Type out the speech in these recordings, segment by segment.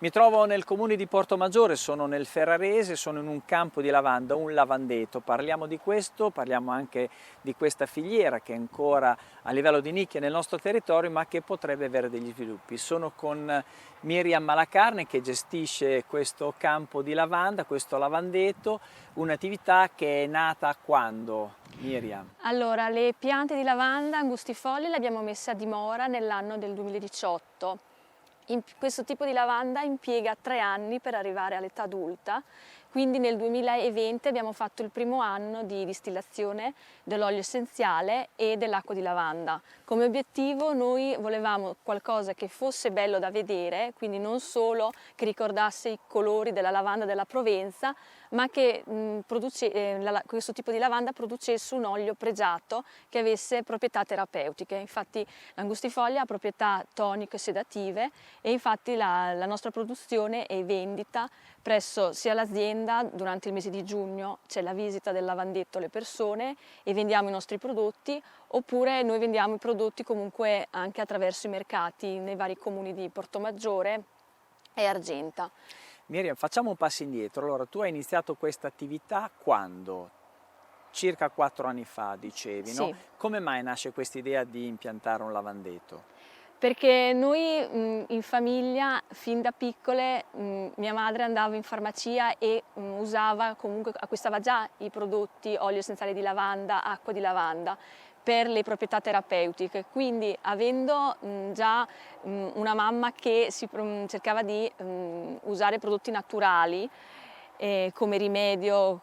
Mi trovo nel comune di Portomaggiore, sono nel Ferrarese, sono in un campo di lavanda, un lavandeto. Parliamo di questo, parliamo anche di questa filiera che è ancora a livello di nicchia nel nostro territorio, ma che potrebbe avere degli sviluppi. Sono con Miriam Malacarne che gestisce questo campo di lavanda, questo lavandeto, un'attività che è nata quando, Miriam? Allora, le piante di lavanda angustifoli le abbiamo messe a dimora nell'anno del 2018. Questo tipo di lavanda impiega 3 anni per arrivare all'età adulta, quindi nel 2020 abbiamo fatto il primo anno di distillazione dell'olio essenziale e dell'acqua di lavanda. Come obiettivo noi volevamo qualcosa che fosse bello da vedere, quindi non solo che ricordasse i colori della lavanda della Provenza, ma che questo tipo di lavanda producesse un olio pregiato che avesse proprietà terapeutiche. Infatti l'angustifoglia ha proprietà toniche e sedative e infatti la nostra produzione e vendita presso sia l'azienda, durante il mese di giugno c'è la visita del lavandetto alle persone e vendiamo i nostri prodotti, oppure noi vendiamo i prodotti comunque anche attraverso i mercati nei vari comuni di Portomaggiore e Argenta. Miriam, facciamo un passo indietro. Allora, tu hai iniziato questa attività quando? Circa 4 anni fa, dicevi, Sì. no? Come mai nasce questa idea di impiantare un lavandetto? Perché noi in famiglia, fin da piccole, mia madre andava in farmacia e usava, comunque acquistava già i prodotti olio essenziale di lavanda, acqua di lavanda, per le proprietà terapeutiche. Quindi avendo già una mamma che cercava di usare prodotti naturali come rimedio,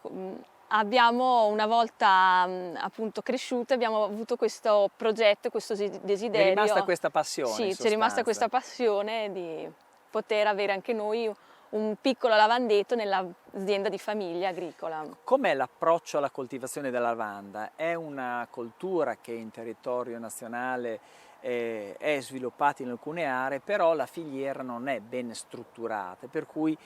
abbiamo una volta appunto cresciute, abbiamo avuto questo progetto, questo desiderio. È rimasta questa passione, Sì, in ci è rimasta sostanza. questa passione di poter avere anche noi un piccolo lavandetto nell'azienda di famiglia agricola. Com'è l'approccio alla coltivazione della lavanda? È una coltura che in territorio nazionale è sviluppata in alcune aree, però la filiera non è ben strutturata, per cui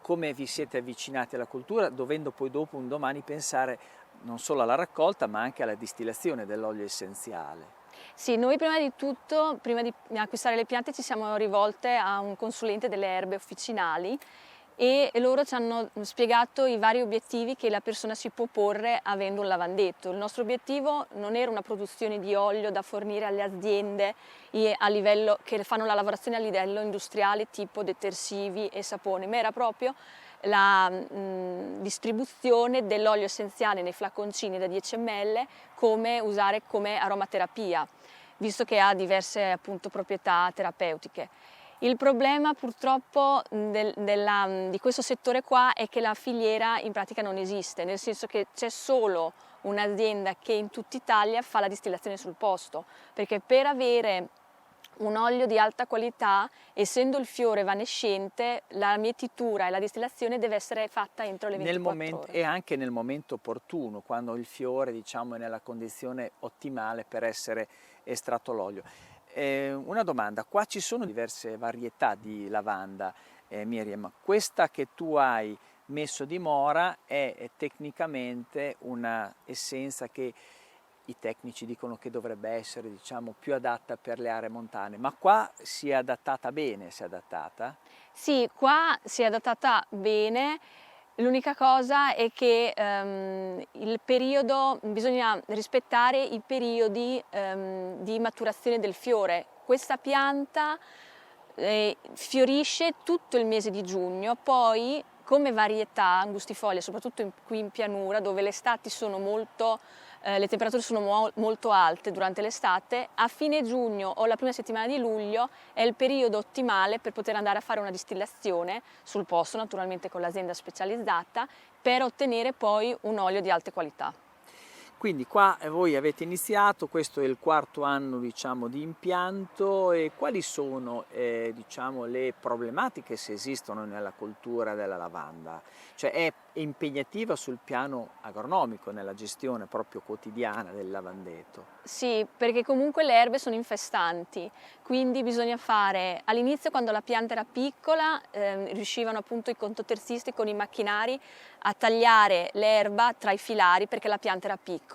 come vi siete avvicinati alla coltura, dovendo poi dopo un domani pensare non solo alla raccolta ma anche alla distillazione dell'olio essenziale? Sì, noi prima di tutto, prima di acquistare le piante, ci siamo rivolte a un consulente delle erbe officinali e loro ci hanno spiegato i vari obiettivi che la persona si può porre avendo un lavandetto. Il nostro obiettivo non era una produzione di olio da fornire alle aziende che fanno la lavorazione a livello industriale tipo detersivi e saponi, ma era proprio la distribuzione dell'olio essenziale nei flaconcini da 10 ml come usare come aromaterapia, visto che ha diverse appunto proprietà terapeutiche. Il problema purtroppo di questo settore qua è che la filiera in pratica non esiste, nel senso che c'è solo un'azienda che in tutta Italia fa la distillazione sul posto, perché per avere un olio di alta qualità, essendo il fiore evanescente, la mietitura e la distillazione deve essere fatta entro le 24 ore. E anche nel momento opportuno, quando il fiore, diciamo, è nella condizione ottimale per essere estratto l'olio. Una domanda, qua ci sono diverse varietà di lavanda, Miriam. Questa che tu hai messo a dimora è tecnicamente una essenza che i tecnici dicono che dovrebbe essere, diciamo, più adatta per le aree montane, ma qua si è adattata bene, si è adattata? Sì, qua si è adattata bene. L'unica cosa è che bisogna rispettare i periodi di maturazione del fiore. Questa pianta fiorisce tutto il mese di giugno, poi come varietà angustifoglia, soprattutto qui in pianura dove le temperature sono molto alte durante l'estate, a fine giugno o la prima settimana di luglio è il periodo ottimale per poter andare a fare una distillazione sul posto, naturalmente con l'azienda specializzata, per ottenere poi un olio di alte qualità. Quindi qua voi avete iniziato, questo è il 4º anno, diciamo, di impianto, e quali sono diciamo, le problematiche, se esistono, nella coltura della lavanda? Cioè è impegnativa sul piano agronomico, nella gestione proprio quotidiana del lavandetto? Sì, perché comunque le erbe sono infestanti, quindi bisogna fare, all'inizio quando la pianta era piccola, riuscivano appunto i contoterzisti con i macchinari a tagliare l'erba tra i filari perché la pianta era piccola.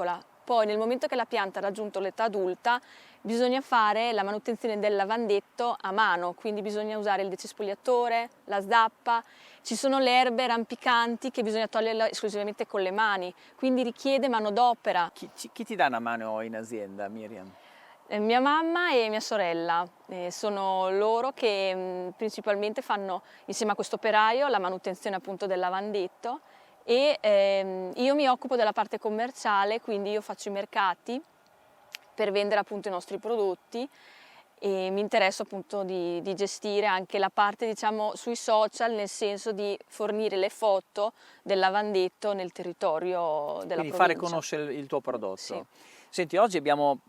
Poi nel momento che la pianta ha raggiunto l'età adulta bisogna fare la manutenzione del lavandetto a mano, quindi bisogna usare il decespugliatore, la zappa, ci sono le erbe rampicanti che bisogna toglierle esclusivamente con le mani, quindi richiede manodopera. Chi ti dà una mano in azienda, Miriam? Mia mamma e mia sorella, sono loro che principalmente fanno insieme a questo operaio la manutenzione appunto del lavandetto e io mi occupo della parte commerciale, quindi io faccio i mercati per vendere appunto i nostri prodotti e mi interesso appunto di gestire anche la parte diciamo sui social, nel senso di fornire le foto del lavandetto nel territorio della Quindi provincia. fare conoscere il tuo prodotto. Sì. Senti, oggi abbiamo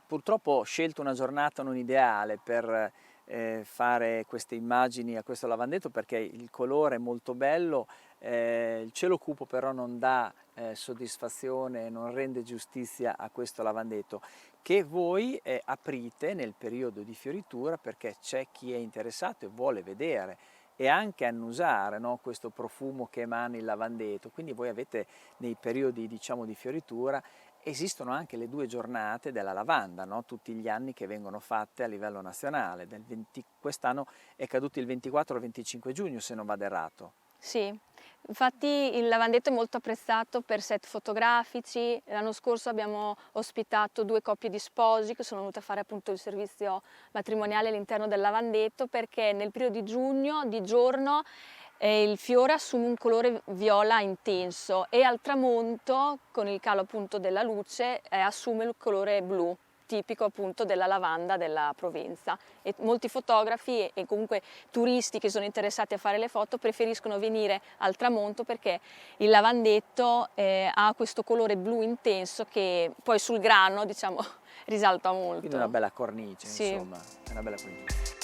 purtroppo scelto una giornata non ideale per fare queste immagini a questo lavandetto perché il colore è molto bello, il cielo cupo però non dà soddisfazione, non rende giustizia a questo lavandetto che voi aprite nel periodo di fioritura perché c'è chi è interessato e vuole vedere e anche annusare, no, questo profumo che emana il lavandetto, quindi voi avete nei periodi diciamo di fioritura. Esistono anche le 2 giornate della lavanda, no? Tutti gli anni che vengono fatte a livello nazionale. Quest'anno è caduto il 24 o il 25 giugno, se non vado errato. Sì, infatti il lavandetto è molto apprezzato per set fotografici. L'anno scorso abbiamo ospitato 2 coppie di sposi che sono venute a fare appunto il servizio matrimoniale all'interno del lavandetto perché nel periodo di giugno, di giorno, il fiore assume un colore viola intenso e al tramonto, con il calo appunto della luce, assume il colore blu, tipico appunto della lavanda della Provenza. E molti fotografi e comunque turisti che sono interessati a fare le foto preferiscono venire al tramonto perché il lavandetto ha questo colore blu intenso che poi sul grano diciamo risalta molto. Quindi una bella cornice, sì. Insomma, una bella cornice.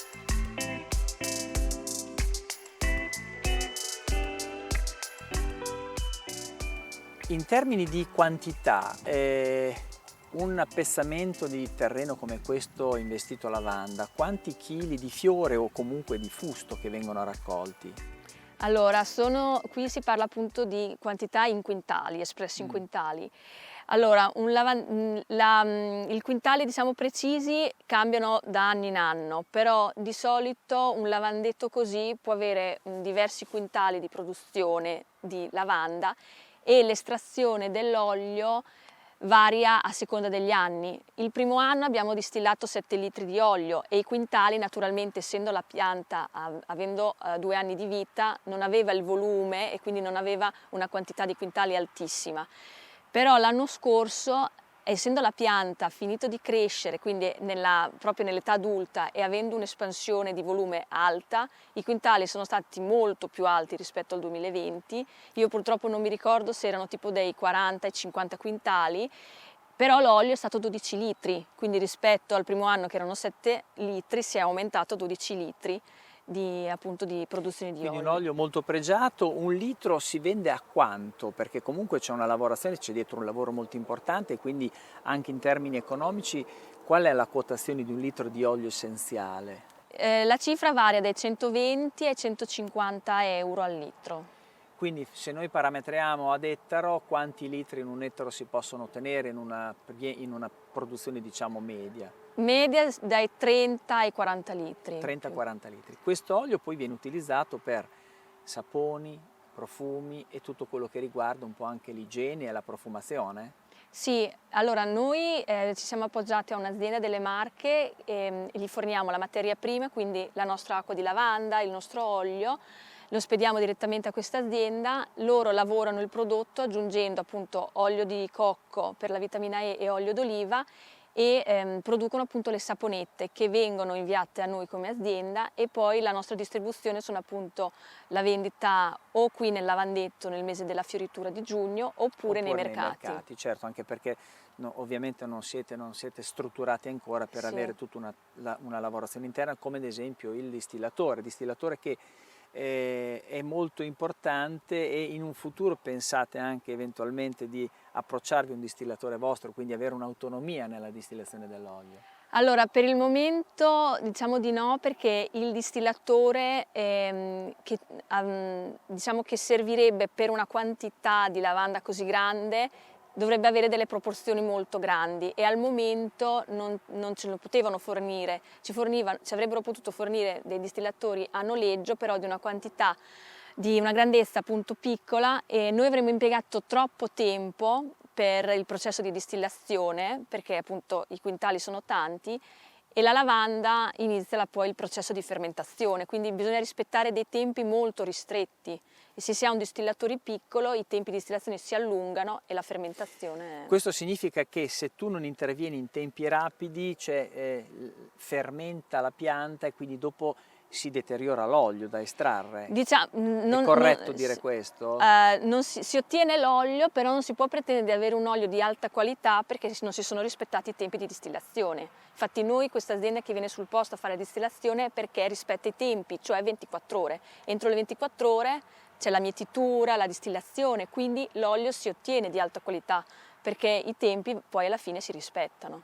In termini di quantità, un appessamento di terreno come questo investito a lavanda, quanti chili di fiore o comunque di fusto che vengono raccolti? Allora, qui si parla appunto di quantità in quintali, espressi in quintali. Allora, i quintali diciamo precisi cambiano da anno in anno, però di solito un lavandetto così può avere diversi quintali di produzione di lavanda e l'estrazione dell'olio varia a seconda degli anni. Il primo anno abbiamo distillato 7 litri di olio e i quintali, naturalmente essendo la pianta, avendo 2 anni di vita, non aveva il volume e quindi non aveva una quantità di quintali altissima. Però l'anno scorso, essendo la pianta finito di crescere, quindi proprio nell'età adulta e avendo un'espansione di volume alta, i quintali sono stati molto più alti rispetto al 2020. Io purtroppo non mi ricordo se erano tipo dei 40 e 50 quintali, però l'olio è stato 12 litri, quindi rispetto al primo anno che erano 7 litri si è aumentato a 12 litri appunto di produzione di Quindi olio. un olio molto pregiato, 1 litro si vende a quanto? Perché comunque c'è una lavorazione, c'è dietro un lavoro molto importante e quindi anche in termini economici qual è la quotazione di 1 litro di olio essenziale? La cifra varia dai 120 ai 150 euro al litro. Quindi se noi parametriamo ad ettaro, quanti litri in un ettaro si possono ottenere in una produzione diciamo media? Media dai 30 ai 40 litri. 30-40 litri. Questo olio poi viene utilizzato per saponi, profumi e tutto quello che riguarda un po' anche l'igiene e la profumazione? Sì, allora noi ci siamo appoggiati a un'azienda delle Marche e gli forniamo la materia prima, quindi la nostra acqua di lavanda, il nostro olio, lo spediamo direttamente a questa azienda, loro lavorano il prodotto aggiungendo appunto olio di cocco per la vitamina E e olio d'oliva e producono appunto le saponette che vengono inviate a noi come azienda e poi la nostra distribuzione sono appunto la vendita o qui nel lavandetto nel mese della fioritura di giugno oppure nei mercati. Certo, anche perché ovviamente non siete strutturati ancora per Sì. avere tutta una lavorazione interna come ad esempio il distillatore che è molto importante e in un futuro pensate anche eventualmente di approcciarvi a un distillatore vostro, quindi avere un'autonomia nella distillazione dell'olio? Allora, per il momento diciamo di no perché il distillatore diciamo che servirebbe per una quantità di lavanda così grande dovrebbe avere delle proporzioni molto grandi e al momento non ce lo potevano fornire, ci avrebbero potuto fornire dei distillatori a noleggio, però di una quantità, di una grandezza appunto piccola, e noi avremmo impiegato troppo tempo per il processo di distillazione, perché appunto i quintali sono tanti, e la lavanda inizia poi il processo di fermentazione, quindi bisogna rispettare dei tempi molto ristretti. E se si ha un distillatore piccolo i tempi di distillazione si allungano e la fermentazione... Questo significa che se tu non intervieni in tempi rapidi, cioè, fermenta la pianta e quindi dopo si deteriora l'olio da estrarre. È corretto dire questo? Si ottiene l'olio, però non si può pretendere di avere un olio di alta qualità perché non si sono rispettati i tempi di distillazione. Infatti noi, questa azienda che viene sul posto a fare la distillazione, è perché rispetta i tempi, cioè 24 ore. Entro le 24 ore c'è la mietitura, la distillazione, quindi l'olio si ottiene di alta qualità perché i tempi poi alla fine si rispettano.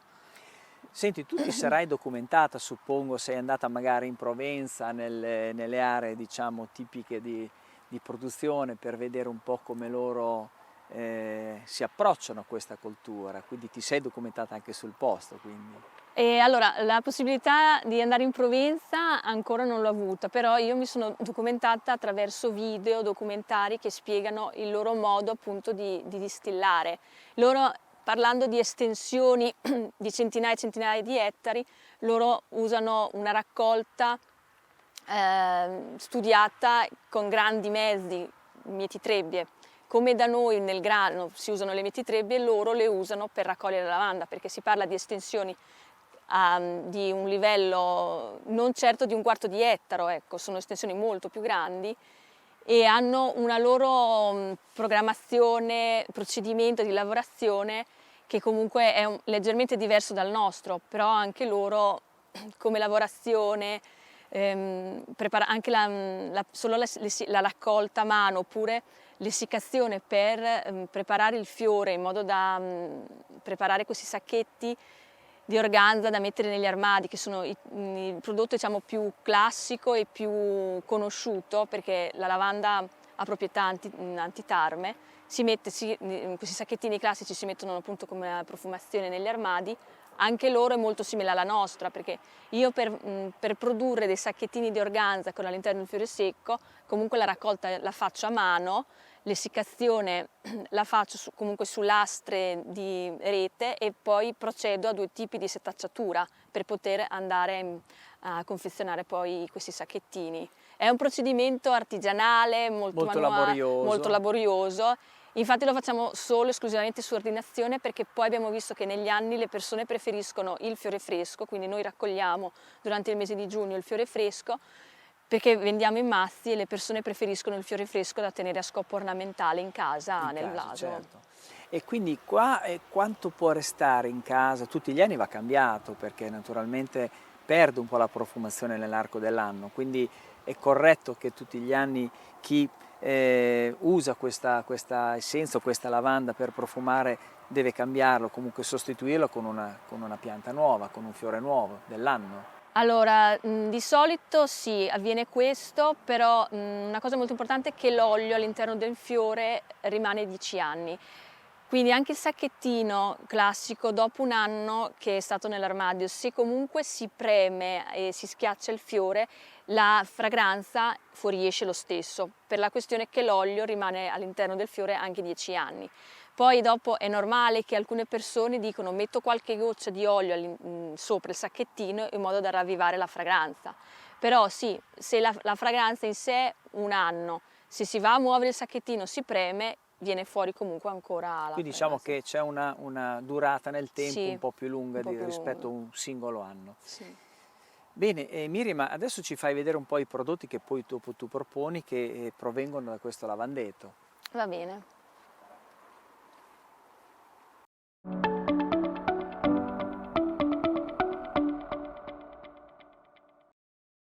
Senti, tu ti sarai documentata, suppongo, sei andata magari in Provenza, nelle aree diciamo tipiche di produzione, per vedere un po' come loro si approcciano a questa coltura, quindi ti sei documentata anche sul posto, quindi. E allora, la possibilità di andare in Provenza ancora non l'ho avuta, però io mi sono documentata attraverso video, documentari che spiegano il loro modo appunto di distillare. Loro, parlando di estensioni di centinaia e centinaia di ettari, loro usano una raccolta studiata con grandi mezzi, mietitrebbie. Come da noi nel grano si usano le mietitrebbie, loro le usano per raccogliere la lavanda, perché si parla di estensioni di un livello non certo di un quarto di ettaro, ecco, sono estensioni molto più grandi e hanno una loro programmazione, procedimento di lavorazione che comunque è leggermente diverso dal nostro, però anche loro come lavorazione, anche solo la raccolta a mano oppure l'essiccazione per preparare il fiore in modo da preparare questi sacchetti di organza da mettere negli armadi, che sono il prodotto diciamo più classico e più conosciuto, perché la lavanda ha proprietà antitarme. Questi sacchettini classici si mettono appunto come profumazione negli armadi. Anche loro è molto simile alla nostra, perché io per produrre dei sacchettini di organza con all'interno il fiore secco, comunque la raccolta la faccio a mano, l'essiccazione la faccio comunque su lastre di rete e poi procedo a 2 tipi di setacciatura per poter andare a confezionare poi questi sacchettini. È un procedimento artigianale, molto laborioso. Infatti lo facciamo solo esclusivamente su ordinazione, perché poi abbiamo visto che negli anni le persone preferiscono il fiore fresco, quindi noi raccogliamo durante il mese di giugno il fiore fresco, perché vendiamo in mazzi e le persone preferiscono il fiore fresco da tenere a scopo ornamentale in casa, nel vaso. Certo. E quindi qua quanto può restare in casa? Tutti gli anni va cambiato, perché naturalmente perde un po' la profumazione nell'arco dell'anno, quindi è corretto che tutti gli anni chi usa questa essenza o questa lavanda per profumare deve cambiarlo, comunque sostituirlo con una pianta nuova, con un fiore nuovo dell'anno. Allora, di solito sì, avviene questo, però una cosa molto importante è che l'olio all'interno del fiore rimane 10 anni. Quindi anche il sacchettino classico, dopo un anno che è stato nell'armadio, se comunque si preme e si schiaccia il fiore, la fragranza fuoriesce lo stesso, per la questione che l'olio rimane all'interno del fiore anche 10 anni. Poi dopo è normale che alcune persone dicono metto qualche goccia di olio sopra il sacchettino in modo da ravvivare la fragranza. Però sì, se la fragranza in sé è un anno, se si va a muovere il sacchettino, si preme, viene fuori comunque ancora la Quindi fragranza. diciamo che c'è una durata nel tempo Sì, un po' più lunga rispetto a un singolo anno. Sì. Bene, Miriam, adesso ci fai vedere un po' i prodotti che poi tu proponi che provengono da questo lavandetto. Va bene.